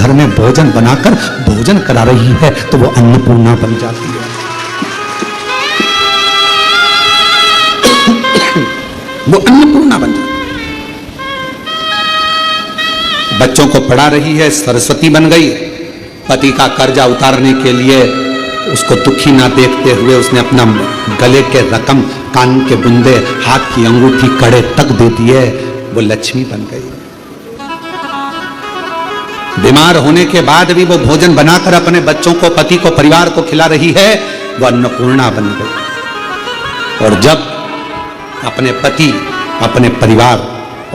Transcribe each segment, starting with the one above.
घर में भोजन बनाकर भोजन करा रही है तो वो अन्नपूर्णा बन जाती है। वो अन्नपूर्णा बन जाती है। बच्चों को पढ़ा रही है, सरस्वती बन गई। पति का कर्जा उतारने के लिए उसको दुखी ना देखते हुए उसने अपना गले के रकम, कान के बुंदे, हाथ की अंगूठी, कड़े तक दे दिए। वो लक्ष्मी बन गई। बीमार होने के बाद भी वो भोजन बनाकर अपने बच्चों को, पति को, परिवार को खिला रही है, वो अन्नपूर्णा बन गई। और जब अपने पति, अपने परिवार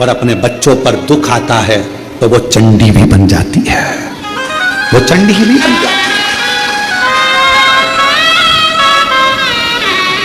और अपने बच्चों पर दुख आता है तो वो चंडी भी बन जाती है। वो चंडी भी बन जाती है।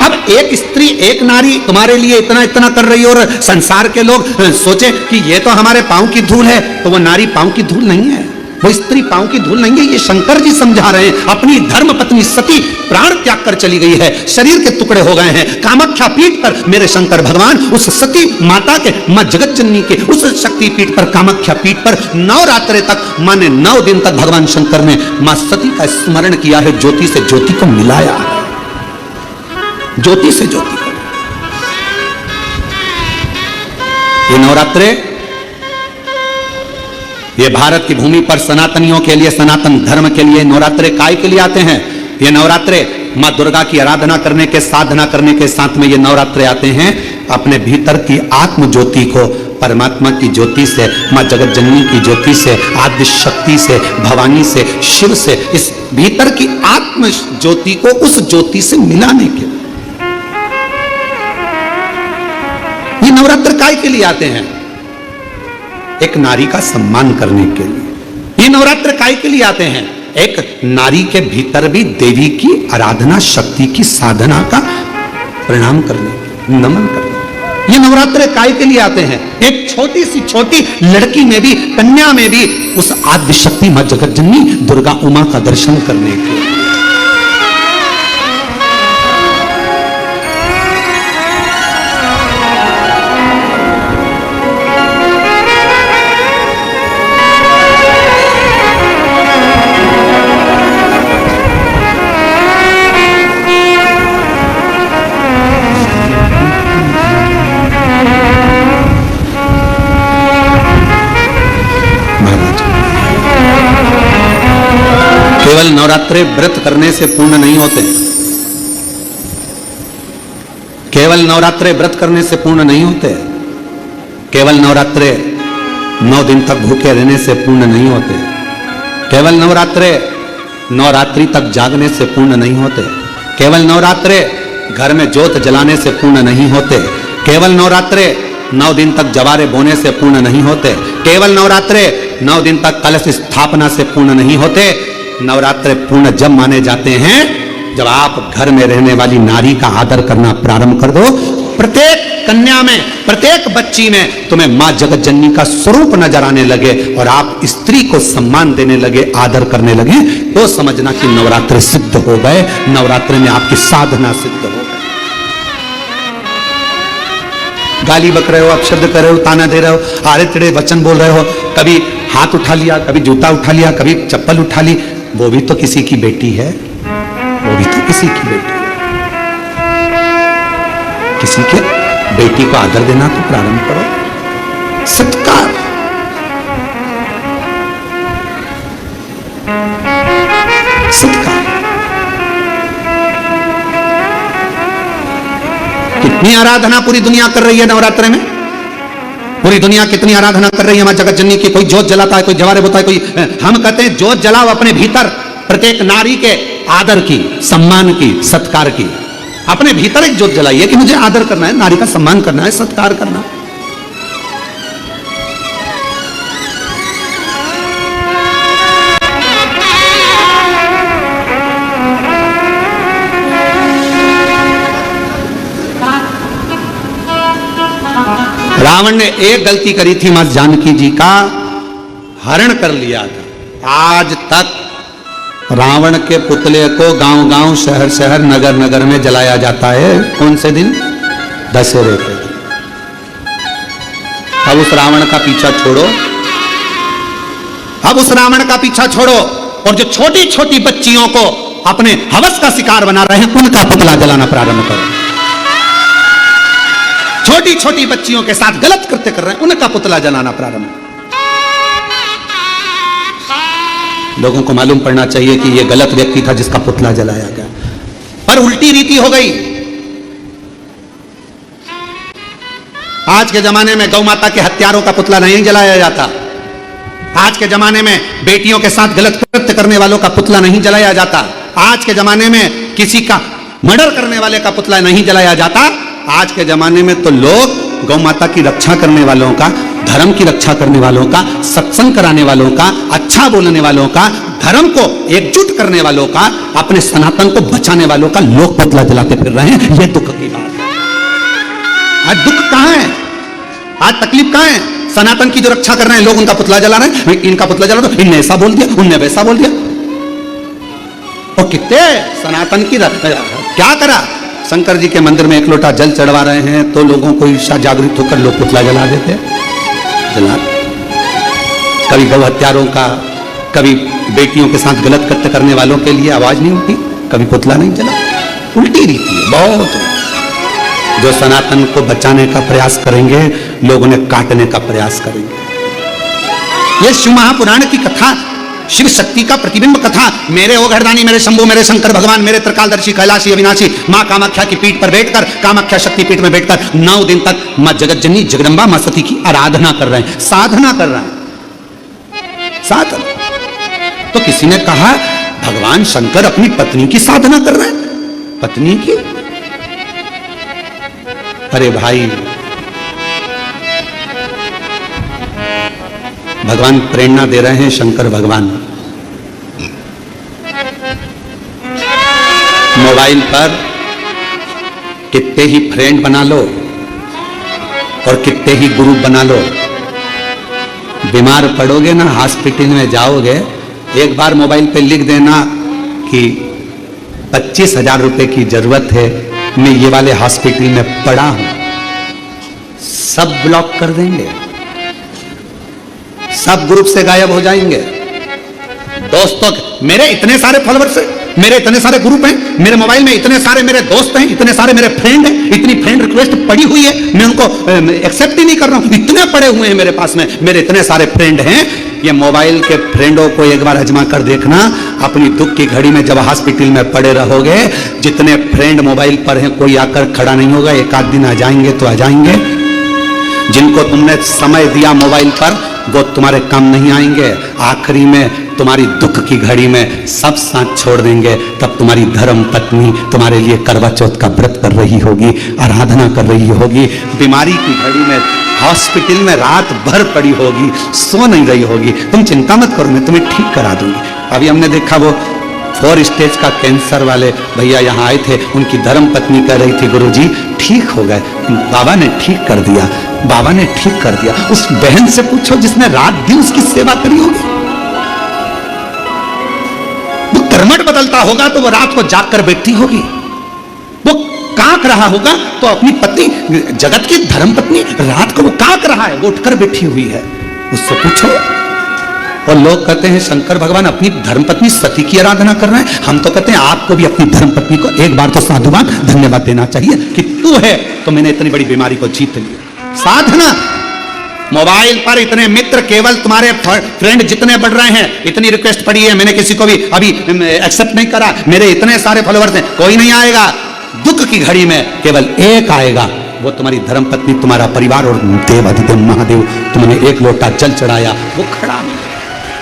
अब एक स्त्री, एक नारी तुम्हारे लिए इतना इतना कर रही है और संसार के लोग सोचे कि ये तो हमारे पांव की धूल है, तो वो नारी पांव की धूल नहीं है, वो स्त्री पांव की धूल नहीं है। ये शंकर जी समझा रहे हैं। अपनी धर्म पत्नी सती प्राण त्याग कर चली गई है, शरीर के टुकड़े हो गए हैं। कामाख्या पीठ पर मेरे शंकर भगवान उस सती माता के, मां जगत जननी के उस शक्ति पीठ पर, कामाख्या पीठ पर नवरात्रे तक, माने 9 दिन तक भगवान शंकर ने मां सती का स्मरण किया है, ज्योति से ज्योति को मिलाया, ज्योति से ज्योति को। ये नवरात्रे, ये भारत की भूमि पर सनातनियों के लिए, सनातन धर्म के लिए नवरात्रे काय के लिए आते हैं? ये नवरात्रे मां दुर्गा की आराधना करने के, साधना करने के साथ में ये नवरात्रे आते हैं अपने भीतर की आत्म ज्योति को परमात्मा की ज्योति से, मां जगत जननी की ज्योति से, आदि शक्ति से, भवानी से, शिव से, इस भीतर की आत्म ज्योति को उस ज्योति से मिलाने के लिए ये नवरात्र काय के लिए आते हैं? एक नारी का सम्मान करने के लिए। ये नवरात्र काय के लिए आते हैं? एक नारी के भीतर भी देवी की आराधना, शक्ति की साधना का प्रणाम करने, नमन करने। ये नवरात्र काय के लिए आते हैं? एक छोटी सी छोटी लड़की में भी, कन्या में भी उस आद्य शक्ति मां जगत जननी दुर्गा उमा का दर्शन करने के लिए। केवल नवरात्रे व्रत करने से पूर्ण नहीं होते। केवल नवरात्रे व्रत करने से पूर्ण नहीं होते। केवल नवरात्रे 9 दिन तक भूखे रहने से पूर्ण नहीं होते। केवल नवरात्रे नवरात्रि तक जागने से पूर्ण नहीं होते। केवल नवरात्रे घर में ज्योत जलाने से पूर्ण नहीं होते। केवल नवरात्रे 9 दिन तक जवारे बोने से पूर्ण नहीं होते। केवल नवरात्रे 9 दिन तक कलश स्थापना से पूर्ण नहीं होते। नवरात्रे पूर्ण जब माने जाते हैं जब आप घर में रहने वाली नारी का आदर करना प्रारंभ कर दो। प्रत्येक कन्या में, प्रत्येक बच्ची में तुम्हें मां जगत जननी का स्वरूप नजर आने लगे और आप स्त्री को सम्मान देने लगे, आदर करने लगे, तो समझना कि नवरात्र सिद्ध हो गए। नवरात्र में आपकी साधना सिद्ध हो गई। गाली बक रहे हो, अपशब्द कर रहे हो, ताना दे रहे हो, आड़े टेढ़े वचन बोल रहे हो, कभी हाथ उठा लिया, कभी जूता उठा लिया, कभी चप्पल उठा ली, वो भी तो किसी की बेटी है, वो भी तो किसी की बेटी है। किसी के बेटी को आदर देना तो प्रारंभ करो। सत्कार, सत्कार। कितनी आराधना पूरी दुनिया कर रही है नवरात्र में। पूरी दुनिया कितनी आराधना कर रही है मां जगत जननी की। कोई ज्योत जलाता है, कोई जवारे बोता है, कोई, हम कहते हैं ज्योत जलाओ अपने भीतर, प्रत्येक नारी के आदर की, सम्मान की, सत्कार की। अपने भीतर एक ज्योत जलाइए कि मुझे आदर करना है, नारी का सम्मान करना है, सत्कार करना। रावण ने एक गलती करी थी, मां जानकी जी का हरण कर लिया था। आज तक रावण के पुतले को गांव गांव, शहर शहर, नगर नगर में जलाया जाता है। कौन से दिन? दशहरे के दिन। अब उस रावण का पीछा छोड़ो, अब उस रावण का पीछा छोड़ो और जो छोटी छोटी बच्चियों को अपने हवस का शिकार बना रहे हैं उनका पुतला जलाना प्रारंभ करो। छोटी छोटी बच्चियों के साथ गलत कृत्य कर रहे हैं उनका पुतला जलाना प्रारंभ। लोगों को मालूम पड़ना चाहिए कि यह गलत व्यक्ति था जिसका पुतला जलाया गया, पर उल्टी रीति हो गई। आज के जमाने में गौ माता के हत्यारों का पुतला नहीं जलाया जाता। आज के जमाने में बेटियों के साथ गलत कृत्य करने वालों का पुतला नहीं जलाया जाता। आज के जमाने में किसी का मर्डर करने वाले का पुतला नहीं जलाया जाता। आज के जमाने में तो लोग गौ माता की रक्षा करने वालों का, धर्म की रक्षा करने वालों का, सत्संग कराने वालों का, अच्छा बोलने वालों का, धर्म को एकजुट करने वालों का, अपने सनातन को बचाने वालों का लोग पुतला जलाते फिर रहे हैं। यह दुख की बात है। आज दुख कहां है? आज तकलीफ कहां है? सनातन की जो रक्षा कर रहे हैं लोग उनका पुतला जला रहे हैं। इनका पुतला जला दो, इनने ऐसा बोल दिया, उनने वैसा बोल दिया। और कितने सनातन की क्या करा? शंकर जी के मंदिर में एक लोटा जल चढ़वा रहे हैं तो लोगों को ईर्ष्या जागृत होकर लोग पुतला जला देते जला। कभी गौ हत्यारों का, कभी बेटियों के साथ गलत कृत्य करने वालों के लिए आवाज नहीं उठी, कभी पुतला नहीं जला। उल्टी रीति है बहुत। जो सनातन को बचाने का प्रयास करेंगे लोग उन्हें काटने का प्रयास करेंगे। यह शिव महापुराण की कथा, शिव शक्ति का प्रतिबिंब कथा। मेरे ओ घरदानी, मेरे शंभु, मेरे शंकर भगवान, मेरे त्रिकालदर्शी कैलाशी अविनाशी मां कामाख्या की पीठ पर बैठकर, कामाख्या शक्ति पीठ में बैठकर 9 दिन तक मां जगतजननी जगदंबा मां सती की आराधना कर रहे हैं, साधना कर रहे हैं। साधना तो किसी ने कहा भगवान शंकर अपनी पत्नी की साधना कर रहे हैं। पत्नी की? अरे भाई, भगवान प्रेरणा दे रहे हैं। शंकर भगवान मोबाइल पर कितने ही फ्रेंड बना लो और कितने ही ग्रुप बना लो, बीमार पड़ोगे ना, हॉस्पिटल में जाओगे, एक बार मोबाइल पे लिख देना कि 25,000 रुपए की जरूरत है, मैं ये वाले हॉस्पिटल में पड़ा हूं, सब ब्लॉक कर देंगे, सब ग्रुप से गायब हो जाएंगे। दोस्तों, मेरे इतने सारे फॉलोअर्स हैं, मेरे इतने सारे ग्रुप हैं, मेरे मोबाइल में इतने सारे मेरे दोस्त हैं, इतने सारे मेरे फ्रेंड हैं, इतनी फ्रेंड रिक्वेस्ट पड़ी हुई है, मैं उनको एक्सेप्ट ही नहीं कर रहा हूं। इतने पड़े हुए हैं मेरे पास में, मेरे इतने सारे फ्रेंड हैं। ये मोबाइल के फ्रेंडों को एक बार आजमा कर देखना, अपनी दुख की घड़ी में जब हॉस्पिटल में पड़े रहोगे, जितने फ्रेंड मोबाइल पर हैं कोई आकर खड़ा नहीं होगा। एक आध दिन आ जाएंगे तो आ जाएंगे। जिनको तुमने समय दिया मोबाइल पर वो तुम्हारे काम नहीं आएंगे। आखिरी में तुम्हारी दुख की घड़ी में सब साथ छोड़ देंगे। तब तुम्हारी धर्म पत्नी तुम्हारे लिए करवा चौथ का व्रत कर रही होगी, आराधना कर रही होगी, बीमारी की घड़ी में हॉस्पिटल में रात भर पड़ी होगी, सो नहीं रही होगी। तुम चिंता मत करो, मैं तुम्हें ठीक करा दूंगी। अभी हमने देखा वो 4 स्टेज का कैंसर वाले भैया यहाँ आए थे, उनकी धर्म पत्नी कह रही थी गुरुजी ठीक हो गए, बाबा ने ठीक कर दिया, बाबा ने ठीक कर दिया। उस बहन से पूछो जिसने रात दिन उसकी सेवा करी होगी। वो कर्मठ बदलता होगा तो वो रात को जाग कर बैठती होगी। वो कांक रहा होगा तो अपनी पत्नी, जगत की धर्म पत्नी, रात को वो कांक रहा है, वो उठकर बैठी हुई है, उससे पूछो। और लोग कहते हैं शंकर भगवान अपनी धर्मपत्नी सती की आराधना कर रहे हैं। हम तो कहते हैं आपको भी अपनी धर्मपत्नी को एक बार तो साधुवान धन्यवाद देना चाहिए कि तू है तो मैंने इतनी बड़ी बीमारी को जीत लिया। साधना। मोबाइल पर इतने मित्र, केवल तुम्हारे फ्रेंड जितने बढ़ रहे हैं, इतनी रिक्वेस्ट पड़ी है, मैंने किसी को भी अभी एक्सेप्ट नहीं करा, मेरे इतने सारे फॉलोअर्स हैं, कोई नहीं आएगा। दुख की घड़ी में केवल एक आएगा, वो तुम्हारी धर्मपत्नी, तुम्हारा परिवार और देव अधिदेव महादेव। तुमने एक लोटा जल चढ़ाया, वो खड़ा नहीं।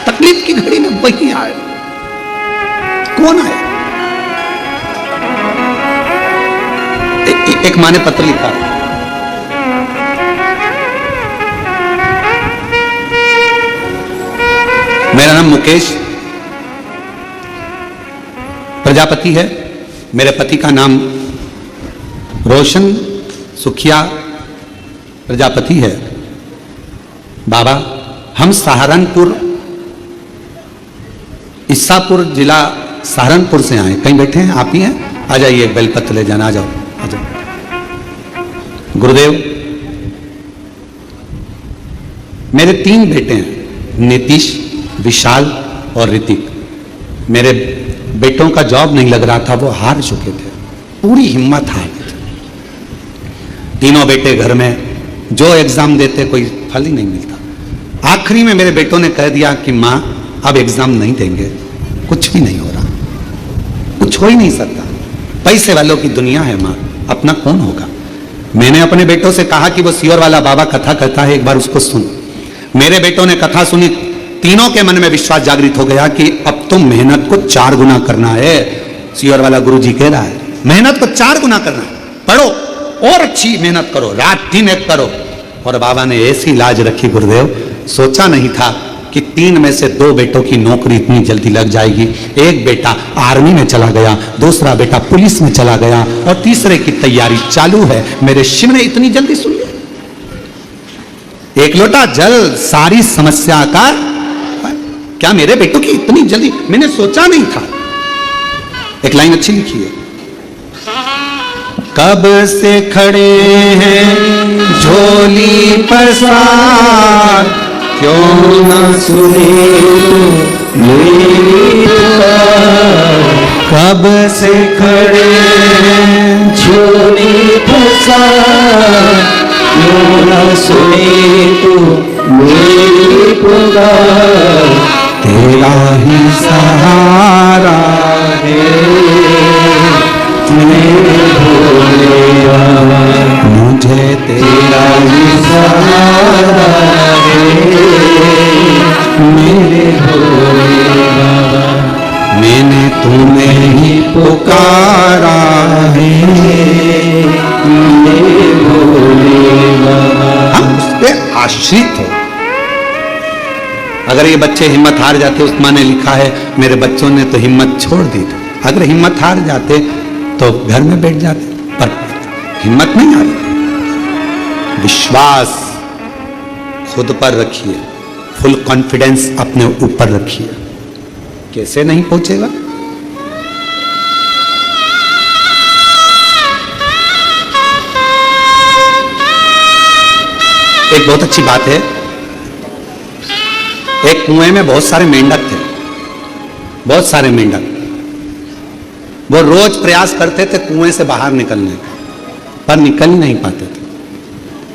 तकलीफ की घड़ी में वही आए। कौन आए? एक माँ ने पत्र लिखा, मेरा नाम मुकेश प्रजापति है, मेरे पति का नाम रोशन सुखिया प्रजापति है। बाबा, हम सहारनपुर, ईसापुर जिला सहारनपुर से आए। कहीं बैठे हैं? आप ही हैं? आ जाइए, बेलपत्र ले जाना, आ जाओ, आ जाओ। गुरुदेव, मेरे 3 बेटे हैं, नीतीश, विशाल और ऋतिक, मेरे बेटों का जॉब नहीं लग रहा था, वो हार चुके थे, पूरी हिम्मत हार गए थे। तीनों बेटे घर में, जो एग्जाम देते कोई फल ही नहीं मिलता। आखिरी में मेरे बेटों ने कह दिया कि माँ अब एग्जाम नहीं देंगे, कुछ भी नहीं हो रहा, कुछ हो ही नहीं सकता, पैसे वालों की दुनिया है माँ, अपना कौन होगा। मैंने अपने बेटों से कहा कि वो सियोर वाला बाबा कथा कहता है, एक बार उसको सुन। मेरे बेटों ने कथा सुनी, तीनों के मन में विश्वास जागृत हो गया कि अब तो मेहनत को 4 गुना करना है। सियोर वाला गुरुजी कह रहा है मेहनत को 4 गुना करना है, पढ़ो और अच्छी मेहनत करो, रात दिन एक करो। और बाबा ने ऐसी लाज रखी गुरुदेव, सोचा नहीं था कि 3 में से 2 बेटों की नौकरी इतनी जल्दी लग जाएगी। एक बेटा आर्मी में चला गया, दूसरा बेटा पुलिस में चला गया और तीसरे की तैयारी चालू है। मेरे शिव ने इतनी जल्दी सुन लिया। एक लोटा जल सारी समस्या का, क्या मेरे बेटों की इतनी जल्दी, मैंने सोचा नहीं था। एक लाइन अच्छी लिखी है, कब से खड़े हैं झोली पसार, क्यों न सुने तू मेरी पुकार। कब से खड़े हैं झोली पसार, क्यों न सुने तू मेरी पुकार। तेरा ही सहारा है मेरे भोले बाबा, मुझे तेरा ही सहारा है मेरे भोले बाबा। मैंने तुम्हें ही पुकारा है मेरे भोले बाबा। हम उस पर आश्रित हो। अगर ये बच्चे हिम्मत हार जाते, उस माँ ने लिखा है मेरे बच्चों ने तो हिम्मत छोड़ दी थी, अगर हिम्मत हार जाते तो घर में बैठ जाते, पर हिम्मत नहीं हारी। विश्वास खुद पर रखिए, फुल कॉन्फिडेंस अपने ऊपर रखिए, कैसे नहीं पहुंचेगा। एक बहुत अच्छी बात है, एक कुएं में बहुत सारे मेंढक थे, बहुत सारे मेंढक। वो रोज प्रयास करते थे कुएं से बाहर निकलने का, पर निकल ही नहीं पाते थे।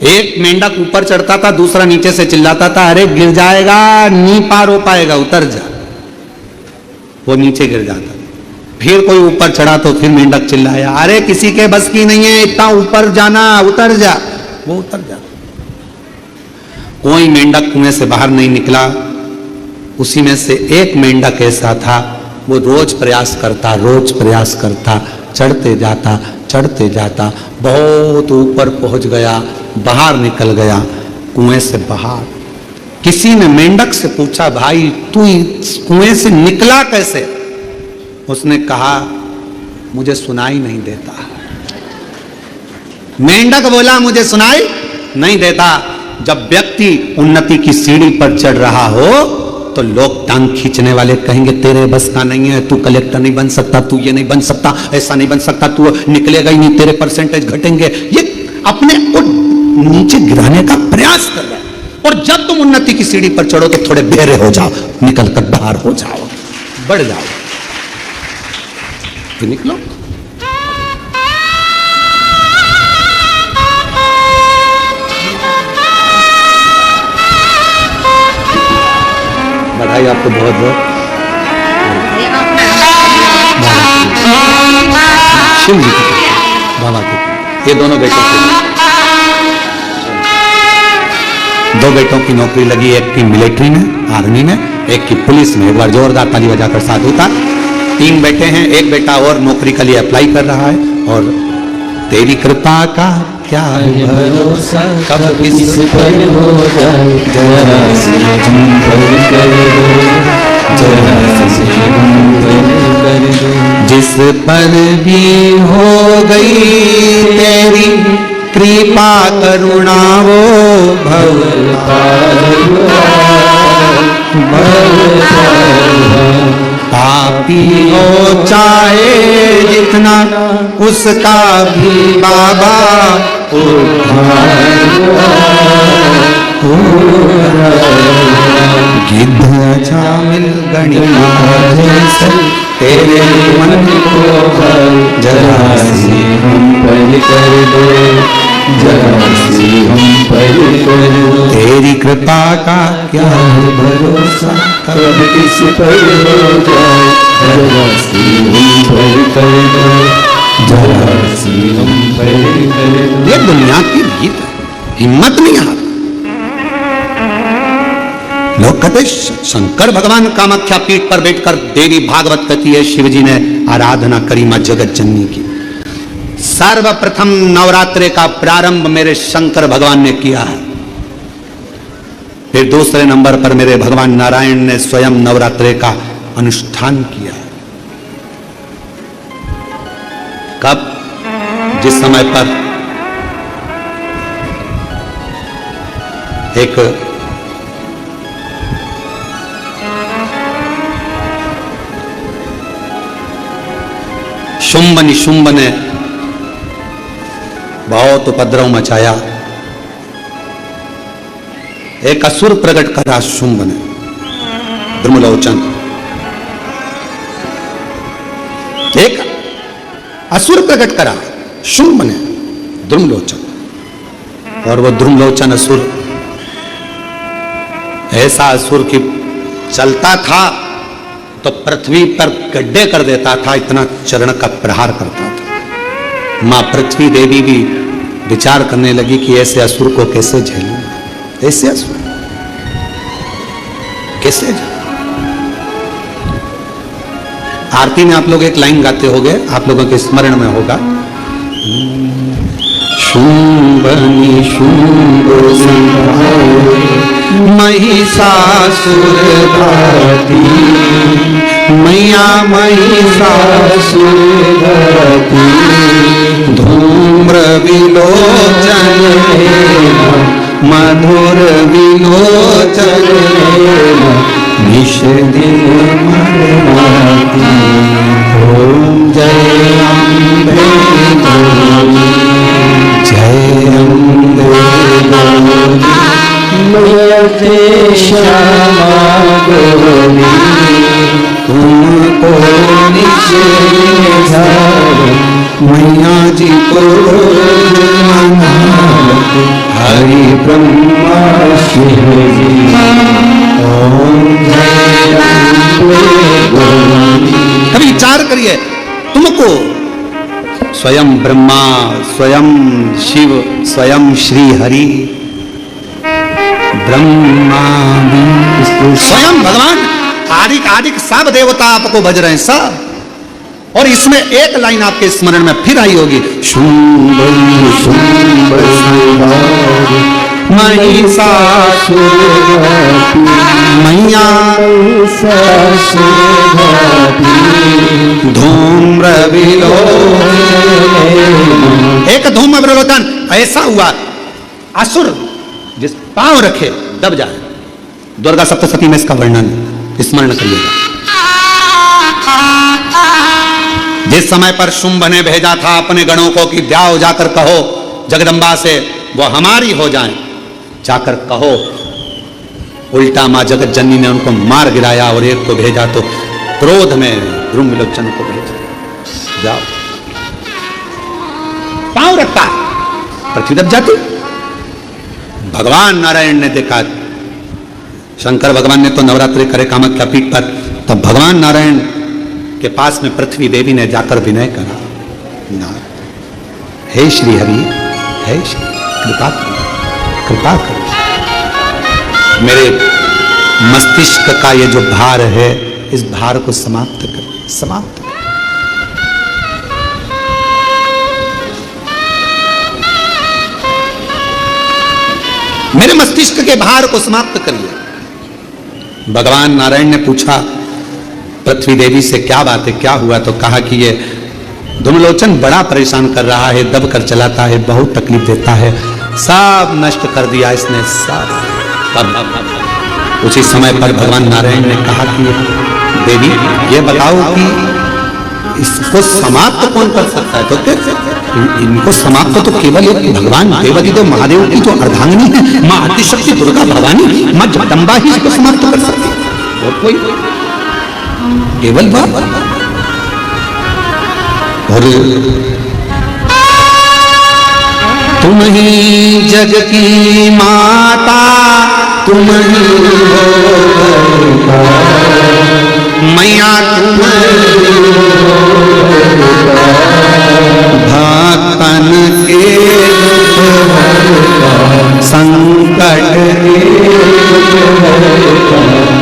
एक मेंढक ऊपर चढ़ता था, दूसरा नीचे से चिल्लाता था, अरे गिर जाएगा, नहीं पार हो पाएगा, उतर जा। वो नीचे गिर जाता। फिर कोई ऊपर चढ़ा तो फिर मेंढक चिल्लाया, अरे किसी के बस की नहीं है इतना ऊपर जाना, उतर जा। वो उतर जा। कोई मेंढक कुएं से बाहर नहीं निकला। उसी में से एक मेंढक ऐसा था, वो रोज प्रयास करता, चढ़ते जाता, बहुत ऊपर पहुंच गया, बाहर निकल गया कुएं से बाहर। किसी ने मेंढक से पूछा, भाई तू इस कुएं से निकला कैसे? उसने कहा, मुझे सुनाई नहीं देता। मेंढक बोला, मुझे सुनाई नहीं देता। जब व्यक्ति उन्नति की सीढ़ी पर चढ़ रहा हो तो लोग टांग खींचने वाले कहेंगे, तेरे बस का नहीं है, तू कलेक्टर नहीं बन सकता, तू ये नहीं बन सकता, ऐसा नहीं बन सकता, तू निकलेगा ही नहीं, तेरे परसेंटेज घटेंगे। ये अपने को नीचे गिराने का प्रयास कर रहा है। और जब तुम उन्नति की सीढ़ी पर चढ़ो तो थोड़े बेरे हो जाओ, निकल कर बाहर हो जाओ, बढ़ जाओ, तो निकलो। बधाई आपको बहुत बहुत। शिव जी की बाबा की, ये दोनों बेटों की, 2 बेटों की नौकरी लगी, एक की मिलिट्री में, आर्मी में, एक की पुलिस में। एक बार जोरदार ताली बजाकर साथ होता। 3 बेटे हैं, एक बेटा और नौकरी के लिए अप्लाई कर रहा है। और तेरी कृपा का क्या भरोसा, कब किस पर हो जाए, जरा से कर दो, जिस पर भी हो गई तेरी कृपा करुणा, वो भव पापी हो चाहे जितना, उसका भी बाबा उद्धार गिद्ध छामिल गणिया जैसे तेरे मन को जरा सी हम पर कर दो, जरा सी हम पर कर दो। तेरी कृपा का क्या है भरोसा, कब किस पर हो जाए, जरा सी हम पर कर दो, जरा सी हम पर कर दो। ये दुनिया की गीत हिम्मत नहीं हार। लोग कहते शंकर भगवान कामाख्या पीठ पर बैठकर देवी भागवत कहती है शिवजी ने आराधना करी मां जगत जननी की। सर्वप्रथम नवरात्रे का प्रारंभ मेरे शंकर भगवान ने किया है। फिर दूसरे नंबर पर मेरे भगवान नारायण ने स्वयं नवरात्रे का अनुष्ठान किया। कब? जिस समय पर एक शुंभ निशुंभ ने बहुत उपद्रव मचाया। एक असुर प्रकट करा शुंभ ने, द्रुमलोचन। एक असुर प्रकट करा शुंभ ने, द्रुमलोचन। और वो द्रुमलोचन असुर ऐसा असुर कि चलता था तो पृथ्वी पर गड्ढे कर देता था, इतना चरण का प्रहार करता था। मां पृथ्वी देवी भी विचार करने लगी कि ऐसे असुर को कैसे झेलूं, ऐसे असुर कैसे झेलूं। आरती में आप लोग एक लाइन गाते होंगे, आप लोगों के स्मरण में होगा, शुंभ निशुंभ महिषासुर घाती, मैया महिषासुर घाती, धूम्र विलोचन मधुर विलोचन निश दिन मरमाती। ओम जय अम्बे गौरी, जय अम्बे गौरी, मैया श्यामा गौरी, तुमको मैया जी को हरि ब्रह्मा शिव जी। ओम जय गौरी। कभी विचार करिए, तुमको स्वयं ब्रह्मा, स्वयं शिव, स्वयं श्री हरि ब्रह्मा, स्वयं भगवान आदिक आदिक सब देवता आपको भज रहे हैं सब। और इसमें एक लाइन आपके स्मरण में फिर आई होगी, शुंभ शुंभ महिषासुर मैया धूम्र विलोचन। एक धूम्र विलोचन ऐसा हुआ असुर जिस पांव रखे दब जाए। दुर्गा सप्तशती में इसका वर्णन स्मरण करिएगा। जिस समय पर शुंभ ने भेजा था अपने गणों को कि जाओ जाकर कहो जगदम्बा से वो हमारी हो जाएं, जाकर कहो, उल्टा मां जगत जननी ने उनको मार गिराया और एक को भेजा तो क्रोध में द्रुमलोचन को भेजा, जाओ। पांव रखता पृथ्वी दब जाती। भगवान नारायण ने देखा, शंकर भगवान ने तो नवरात्रि करे कामाख्या पीठ पर, तब भगवान नारायण के पास में पृथ्वी देवी ने जाकर विनय करा, हे श्री हरि, हे श्री, कृपा करो, कृपा करो, मेरे मस्तिष्क का ये जो भार है इस भार को समाप्त कर, समाप्त कर। मेरे मस्तिष्क के भार को समाप्त करिए। भगवान नारायण ने पूछा पृथ्वी देवी से, क्या बात है, क्या हुआ? तो कहा कि ये धूम्रलोचन बड़ा परेशान कर रहा है, दब कर चलाता है, बहुत तकलीफ देता है, सब नष्ट कर दिया इसने सब। उसी समय पर भगवान नारायण ने कहा कि देवी ये बताओ कि इसको समाप्त कौन कर सकता है? तो इनको समाप्त तो केवल एक भगवान देवादिदेव महादेव की जो अर्धांगिनी है मां आदिशक्ति दुर्गा भवानी मां जगदम्बा ही इसको समाप्त कर सकती है, और कोई केवल बात। और तुम ही जग की माता, तुम ही मैया, तुम भक्तन के संकट के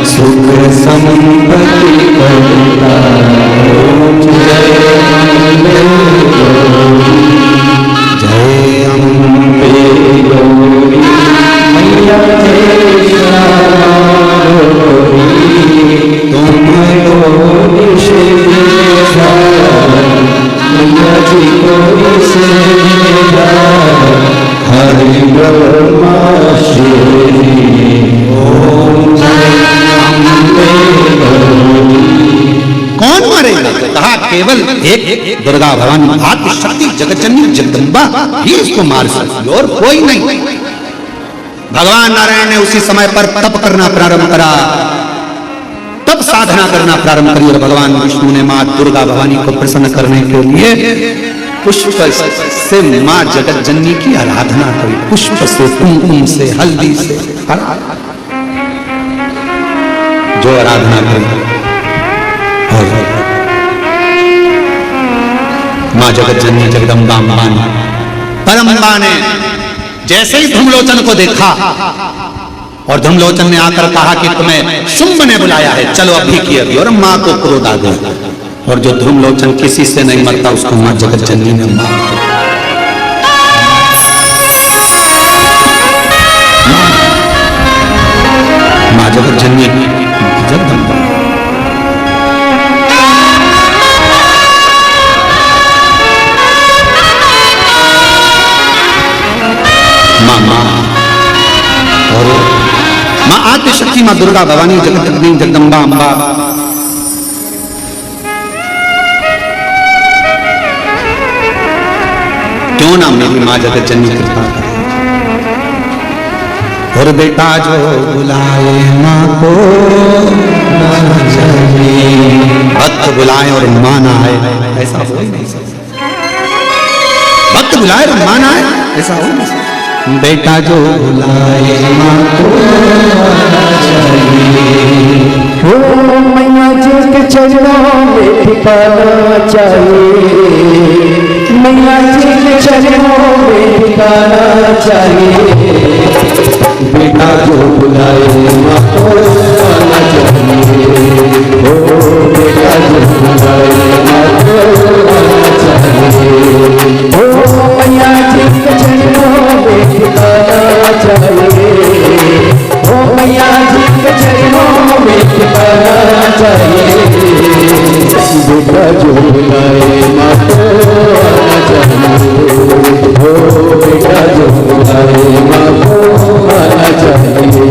सुख संपत्ति करता, जय अम्बे गौरी मैया तुम मैया जी को हरि ब्रह्मा श्री ओम कौन मरेगा? कहा केवल एक दुर्गा भवानी आदिशक्ति जगतजननी जगदम्बा ही इसको मार सकती और कोई नहीं। भगवान नारायण ने उसी समय पर तप करना प्रारंभ करा, तब साधना करना प्रारंभ करी, और भगवान विष्णु ने मां दुर्गा भवानी को प्रसन्न करने के लिए पुष्प से मां जगतजननी की आराधना करी, पुष्प से, कुमकुम से, हल्दी से, जो आराधना करी। और मां जगतजननी जगदम्बा ने परमंबा ने जैसे ही धूमलोचन को देखा, और धूमलोचन ने आकर कहा कि तुम्हें शुंभ ने बुलाया है, चलो अभी की अभी, और मां को क्रोध आ गया। और जो धूमलोचन किसी से नहीं मरता उसको मां जगतजननी ने मार दिया। मां जगतजननी जगदम्बा और मां आदिशक्ति मां दुर्गा भवानी जगतजननी जगदम्बा अम्बा क्यों ना मेरी मां जगतजननी कृपा करे। और बेटा जो बुलाए मां को भक्त बुलाए और मां ना आए, ऐसा हो ही नहीं सकता। भक्त बुलाए और मां ना आए, ऐसा हो नहीं सकता। बेटा जो बुलाए मां को हो मैया जी के चरणों में ठिकाना चाहिए, मैया जी के चरणों में ठिकाना चाहिए। बेटा जो बुलाए मां को आना चाहिए, हो बेटा जो बुलाए मां को आना चाहिए। हो मैया जी के चरणों में ठिकाना चाहिए, हो मैया जी के चरणों में ठिकाना चाहिए। बेटा जो बुलाए मां को आना चाहिए, हो बेटा जो बुलाए मां को आना चाहिए।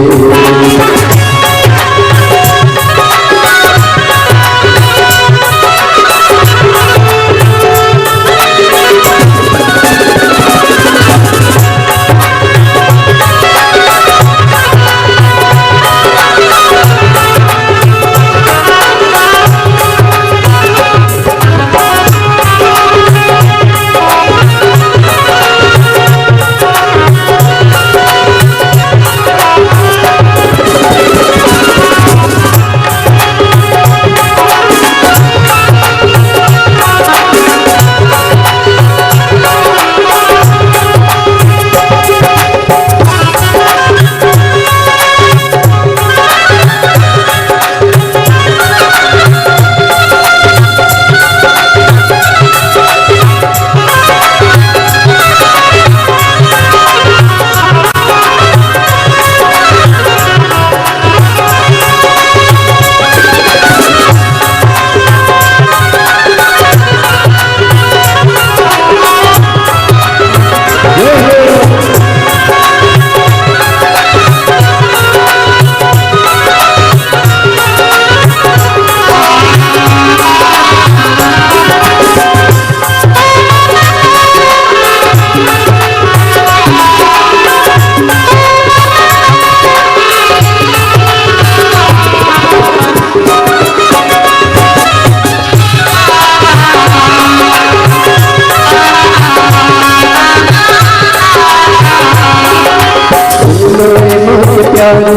पुकारो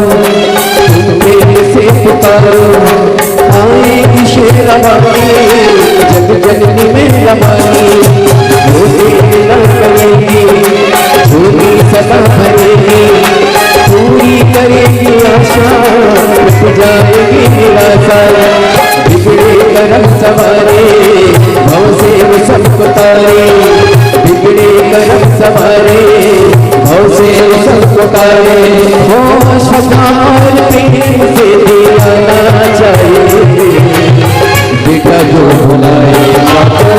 मेरे से पुकारो आएगी शेरवानी जग जननी में रवानी वो देर न करेगी झोली सदा भरेगी पूरी करेगी आशा मिट जाएगी निराशा बिगड़े करम सवारे भव से वो सबको तारे बिगड़े करम सवारे भव से वो सबको तारे हो शतार प्रेम से दिलाना चाहिए बेटा जो बुलाए आपको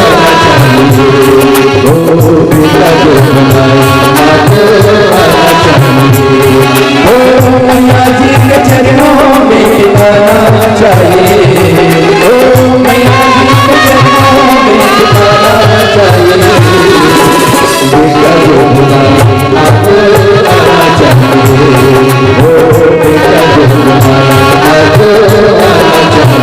आना चाहिए ओ बेटा जो बुलाए आपको आना चाहिए ओ मैया जी के चरणों में आना चाहिए ओ मैया जी के चरणों में आना चाहिए बेटा जो बुलाए आपको आना चाहिए ओ बेटा जो बुलाए आपको आना चाहिए।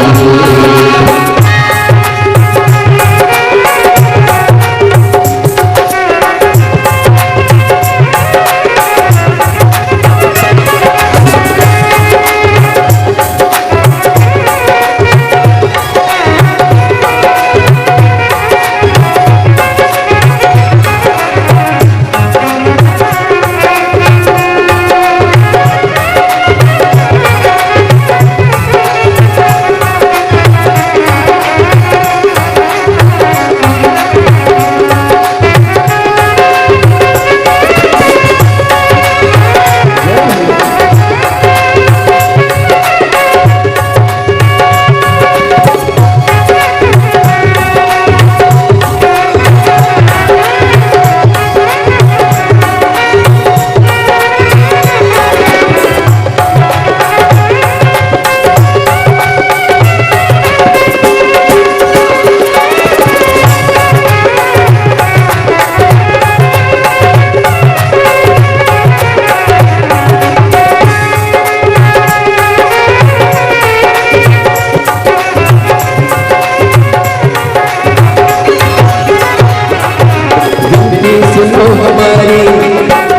सुनो हमारी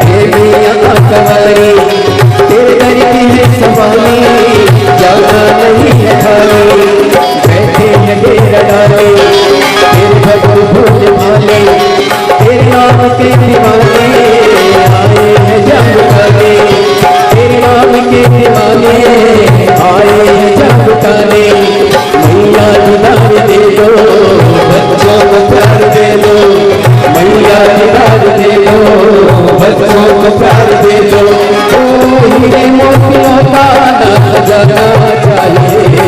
हे मैया कवारी तेरे दर की है सवारी जाना नहीं है खाली बैठे हैं डेरा डाले तेरे भक्त भोले भाले तेरे नाम के दीवाने आए हैं जब काले तेरे नाम के दीवाने आए हैं जब काले मैया दीदार दे दो बच्चों को प्यार दे दो मैया दीदार दे दो बच्चों को प्यार दे दो ओ हीरे मोतियों का ना जाना चाहिए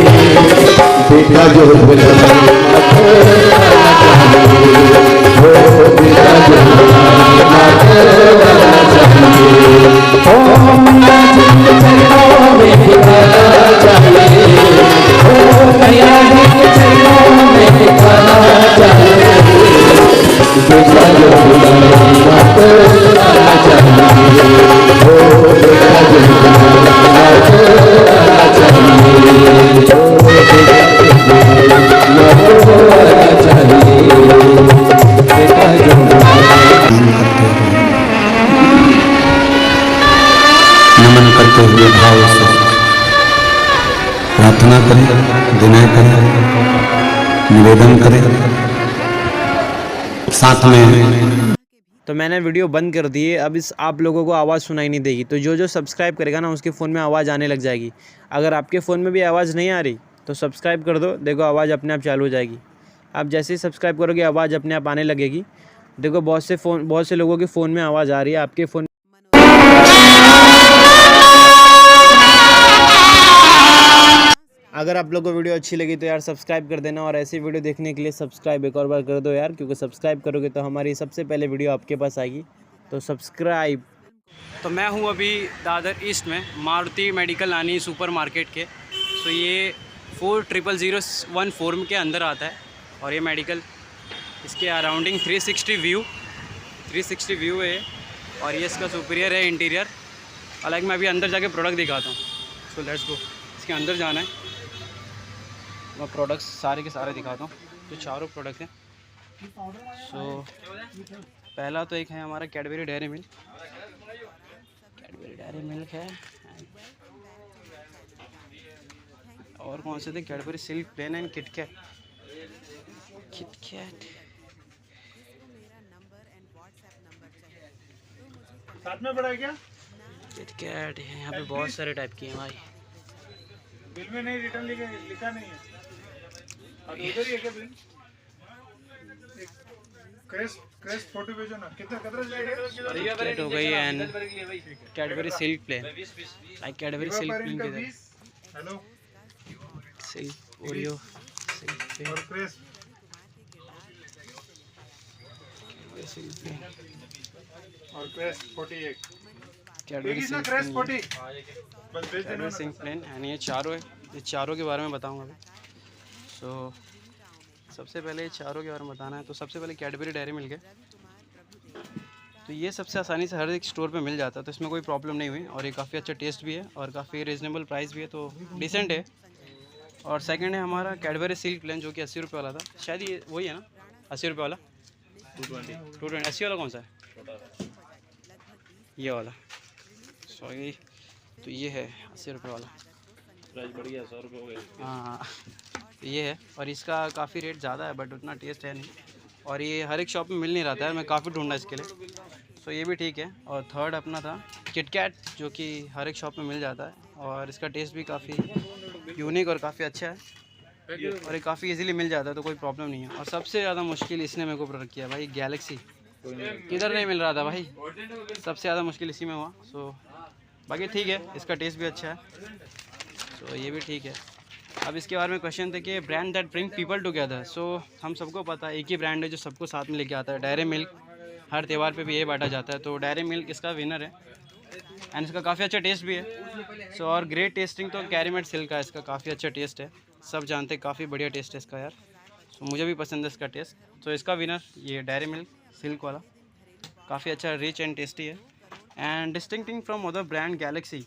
बेटा जो बुलाए आपको आना चाहिए ओ बेटा जो बुलाए आपको आना चाहिए ओ मैया जी के चरणों में आना चाहिए ओ मैया जी के चरणों में आना चाहिए बेटा जो बुलाए आपको आना चाहिए ओ बेटा जो बुलाए आपको आना चाहिए ओ बेटा जो बुलाए आपको आना चाहिए बेटा जो नमन करते हुए भाव से प्रार्थना करें, विनय करें, निवेदन करें, साथ में। तो मैंने वीडियो बंद कर दी है। अब इस आप लोगों को आवाज़ सुनाई नहीं देगी, तो जो जो सब्सक्राइब करेगा ना उसके फ़ोन में आवाज़ आने लग जाएगी। अगर आपके फ़ोन में भी आवाज़ नहीं आ रही तो सब्सक्राइब कर दो, देखो आवाज़ अपने आप चालू हो जाएगी। आप जैसे ही सब्सक्राइब करोगे आवाज़ अपने आप आने लगेगी। देखो बहुत से लोगों के फ़ोन में आवाज़ आ रही है, आपके फ़ोन अगर आप लोगों को वीडियो अच्छी लगी तो यार सब्सक्राइब कर देना, और ऐसी वीडियो देखने के लिए सब्सक्राइब एक और बार कर दो यार, क्योंकि सब्सक्राइब करोगे तो हमारी सबसे पहले वीडियो आपके पास आएगी। तो सब्सक्राइब। तो मैं हूँ अभी दादर ईस्ट में मारुति मेडिकल आनी सुपर मार्केट के। तो ये 40001 के अंदर आता है, और ये मेडिकल इसके अराउंडिंग 360 व्यू है, और ये इसका सुपीरियर है इंटीरियर। हालांकि मैं अभी अंदर जाके प्रोडक्ट दिखाता हूँ। सो लेट्स गो, इसके अंदर जाना है। मैं प्रोडक्ट्स सारे के सारे दिखाता हूँ। तो चारों प्रोडक्ट हैं। सो पहला तो एक है हमारा कैडबरी डेयरी मिल्क है, और कौन से थे, Cadbury silk plain and KitKat. KitKat साथ में पड़ा क्या? किटकैट है यहाँ पे, बहुत सारे टाइप की हैं भाई। बिल में नहीं रिटर्न लिखा नहीं है। अब उधर ही है क्या बिल? क्रेस्ट फोटो भेजो ना। कितना किटकैट हो गई and Cadbury silk plain, like Cadbury silk plain की तरह। Hello silk Oreo silk plain, और क्रेस्ट सिल्क प्लेन, और crest 48 Cadbury silk crest plain, 40 बस भेज देना। कैडबरी सिल्क प्लेन एंड ये चारों है। ये चारों के बारे में बताऊंगा अभी। सो सबसे पहले ये चारों के बारे में बताना है। तो सबसे पहले कैडबरी डेयरी मिल्क है। तो ये सबसे आसानी से हर एक स्टोर पे मिल जाता है, तो इसमें कोई प्रॉब्लम नहीं हुई। और ये काफ़ी अच्छा टेस्ट भी है और काफ़ी रीज़नेबल प्राइस भी है, तो डिसेंट है। और सेकंड है हमारा कैडबरी सिल्क प्लेन, जो कि 80 रुपये वाला था। शायद ये वही है ना, 80 रुपये वाला। 220 80 वाला कौन सा है? ये वाला, सॉरी। तो ये है 80 रुपये वाला, प्राइस बढ़ गया, 100 रुपये हो गए। हाँ तो ये है। और इसका काफ़ी रेट ज़्यादा है, बट उतना टेस्ट है नहीं। और ये हर एक शॉप में मिल नहीं रहा था, मैं काफ़ी ढूंढा इसके लिए, तो ये भी ठीक है। और थर्ड अपना था किटकैट, जो कि हर एक शॉप में मिल जाता है और इसका टेस्ट भी काफ़ी यूनिक और काफ़ी अच्छा है, और ये काफ़ी इजीली मिल जाता है, तो कोई प्रॉब्लम नहीं है। और सबसे ज़्यादा मुश्किल इसने मेरे को प्रोडक्ट किया भाई, गैलेक्सी। किधर नहीं मिल रहा था भाई, सबसे ज़्यादा मुश्किल इसी में हुआ। सो बाकी ठीक है, इसका टेस्ट भी अच्छा है, तो ये भी ठीक है। अब इसके बारे में क्वेश्चन थे कि brand that bring people together. So हम सबको पता है एक ही ब्रांड है जो सबको साथ में लेके आता है, डेयरी मिल्क। हर त्यौहार पे भी ये बांटा जाता है, तो डेयरी मिल्क इसका विनर है एंड इसका काफ़ी अच्छा टेस्ट भी है। सो और ग्रेट टेस्टिंग तो कैरीमेट सिल्क का, इसका काफ़ी अच्छा टेस्ट है, सब जानते हैं, काफ़ी बढ़िया टेस्ट है इसका यार। सो मुझे भी पसंद है इसका टेस्ट। तो इसका विनर ये डेयरी मिल्क सिल्क वाला, काफ़ी अच्छा रिच एंड टेस्टी है and distinguishing from other brand Galaxy.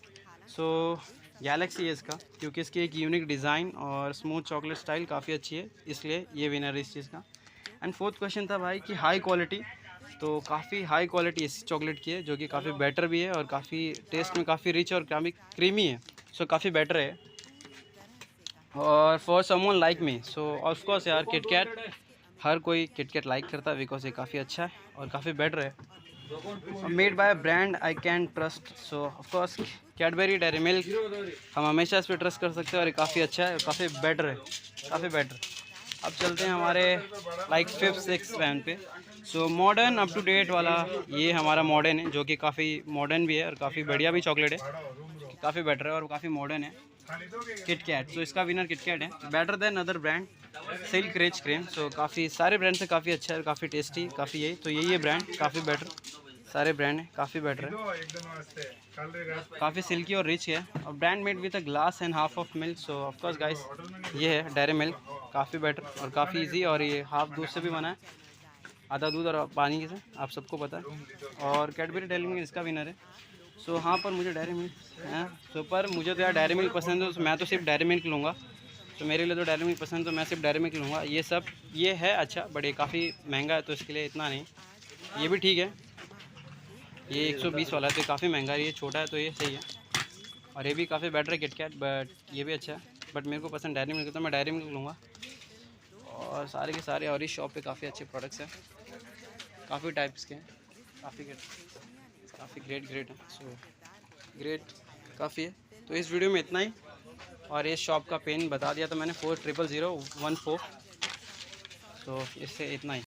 So Galaxy है इसका, क्योंकि इसकी एक यूनिक डिज़ाइन और स्मूथ चॉकलेट स्टाइल काफ़ी अच्छी है, इसलिए ये विनर है इस चीज़ का। एंड फोर्थ क्वेश्चन था भाई कि हाई क्वालिटी, तो काफ़ी हाई क्वालिटी इस चॉकलेट की है, जो कि काफ़ी बेटर भी है और काफ़ी टेस्ट में काफ़ी रिच और काफ़ी क्रीमी है, सो काफ़ी बेटर है। और for someone like me, so of course यार किटकैट, हर कोई किटकैट लाइक करता है बिकॉज ये काफ़ी अच्छा है और काफ़ी बेटर है, made by brand I can trust. So of course Cadbury dairy milk, हम हमेशा इस पर ट्रस्ट कर सकते हैं और ये काफ़ी अच्छा है, काफ़ी बेटर है, काफ़ी बेटर। अब चलते हैं हमारे लाइक 5th 6th रैंक पे। So modern up to date वाला ये हमारा मॉडर्न है, जो कि काफ़ी मॉडर्न भी है और काफ़ी बढ़िया भी चॉकलेट है, काफ़ी बेटर है और काफ़ी मॉडर्न है। किटकैट, सो इसका विनर किटकैट है, better than other brand silk rich cream. So काफ़ी सारे ब्रांड से काफ़ी अच्छा है, काफ़ी टेस्टी, काफ़ी यही तो यही है ब्रांड, काफ़ी बेटर, सारे ब्रांड है काफ़ी बेटर है, काफ़ी सिल्की और रिच है। और brand made with a glass and half of milk. So of course guys ये है डेयरी मिल्क, काफ़ी बेटर और काफ़ी इजी, और ये हाफ दूध से भी बना है, आधा दूध और पानी से, आप सबको पता है। और कैडबरी डेयरी मिल्क इसका विनर है। सो हाँ पर मुझे डेयरी मिल्क है, सो पर मुझे तो यार डेयरी मिल्क पसंद है, तो मैं तो सिर्फ डेयरी मिल्क लूँगा, तो मेरे लिए तो डेयरी मिल्क पसंद, तो मैं सिर्फ डेयरी मिल्क लूँगा। ये सब ये है अच्छा, बट ये काफ़ी महंगा है, तो इसके लिए इतना नहीं। ये भी ठीक है, ये 120 वाला है, तो काफ़ी महंगा है, ये छोटा है तो ये सही है। और ये भी काफ़ी बेटर है किटकैट, बट ये भी अच्छा है, बट मेरे को पसंद डेयरी मिल्क, तो मैं डेयरी मिल्क लूँगा। और सारे के सारे और इस शॉप पे काफ़ी अच्छे प्रोडक्ट्स हैं, काफ़ी टाइप्स के हैं, काफ़ी ग्रेट है। सो ग्रेट काफ़ी है। तो इस वीडियो में इतना ही, और इस शॉप का पिन बता दिया तो मैंने 400014। तो इससे इतना ही।